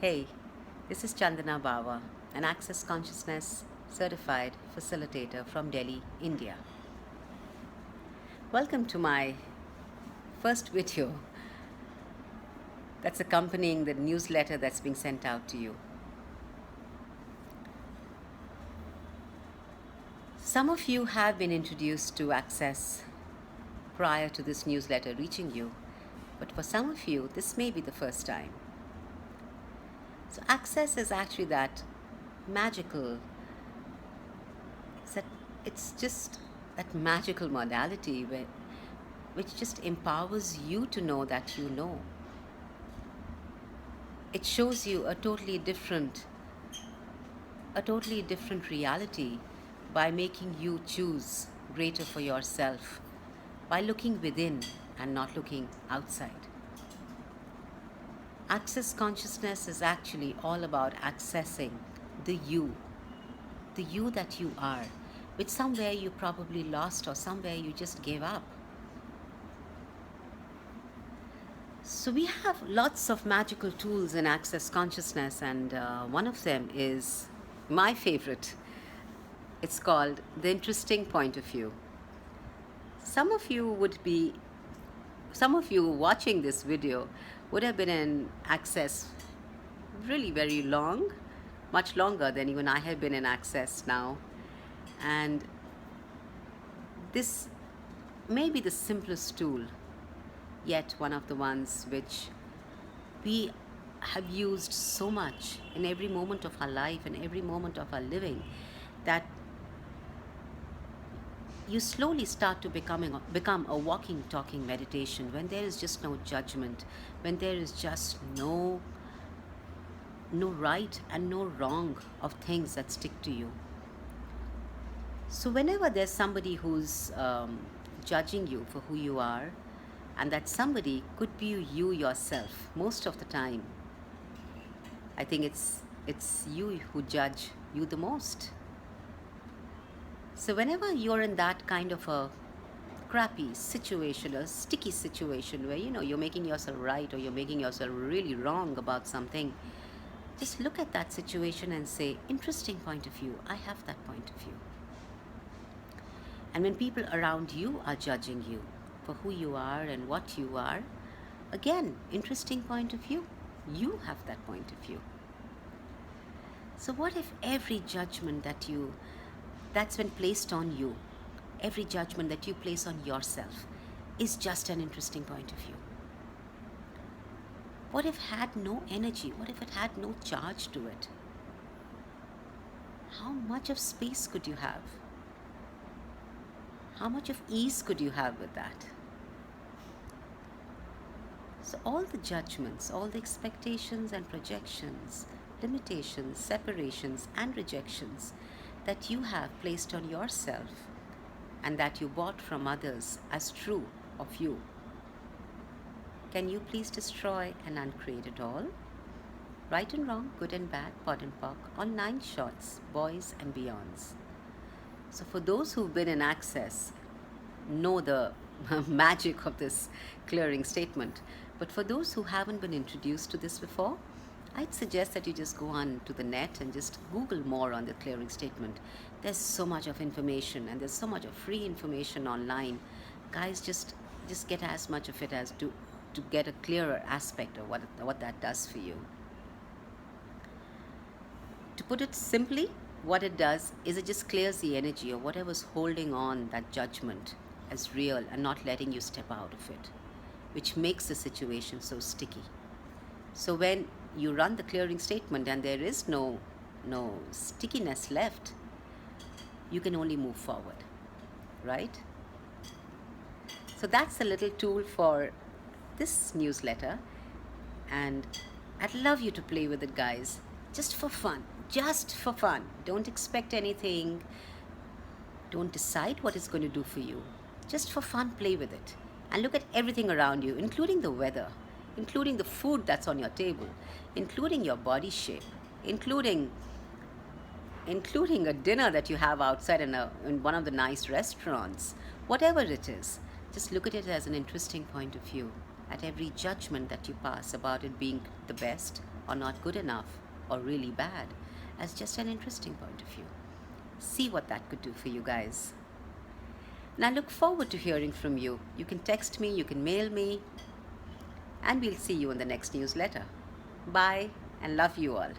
Hey, this is Chandana Bawa, an Access Consciousness certified facilitator from Delhi, India. Welcome to my first video that's accompanying the newsletter that's being sent out to you. Some of you have been introduced to Access prior to this newsletter reaching you, but for some of you, this may be the first time. So Access is actually that magical, it's just that magical modality which just empowers you to know that you know. It shows you a totally different reality by making you choose greater for yourself, by looking within and not looking outside. Access consciousness is actually all about accessing the you that you are, which somewhere you probably lost or somewhere you just gave up. So we have lots of magical tools in Access Consciousness, and one of them is my favorite. It's called the interesting point of view. Some of you watching this video would have been in Access really very long, much longer than even I have been in Access now. And this may be the simplest tool, yet one of the ones which we have used so much in every moment of our life and every moment of our living, that you slowly start to become a walking, talking meditation when there is just no judgment, when there is just no right and no wrong of things that stick to you. So whenever there's somebody who's judging you for who you are, and that somebody could be you yourself most of the time, I think it's you who judge you the most. So whenever you're in that kind of a crappy situation, a sticky situation where you're making yourself right or you're making yourself really wrong about something, just look at that situation and say, interesting point of view. I have that point of view. And when people around you are judging you for who you are and what you are, again, interesting point of view. You have that point of view. So what if every judgment that's been placed on you, every judgment that you place on yourself is just an interesting point of view? What if it had no energy? What if it had no charge to it? How much of space could you have? How much of ease could you have with that? So all the judgments, all the expectations and projections, limitations, separations and rejections that you have placed on yourself and that you bought from others as true of you, can you please destroy and uncreate it all? Right and wrong, good and bad, POD and POC, all 9 shorts, boys and beyonds. So for those who've been in Access, know the magic of this clearing statement. But for those who haven't been introduced to this before, I'd suggest that you just go on to the net and just Google more on the clearing statement. There's so much of information and there's so much of free information online. Guys, just get as much of it as to get a clearer aspect of what that does for you. To put it simply, what it does is it just clears the energy of whatever's holding on that judgment as real and not letting you step out of it, which makes the situation so sticky. So when you run the clearing statement and there is no stickiness left, you can only move forward, right? So that's a little tool for this newsletter, and I'd love you to play with it, guys, just for fun. Just for fun. Don't expect anything. Don't decide what it's going to do for you. Just for fun, play with it. And look at everything around you, including the weather, including the food that's on your table, including your body shape, including a dinner that you have outside in one of the nice restaurants. Whatever it is, just look at it as an interesting point of view. At every judgment that you pass about it being the best or not good enough or really bad as just an interesting point of view. See what that could do for you guys. And I look forward to hearing from you. You can text me, you can mail me, and we'll see you in the next newsletter. Bye, and love you all.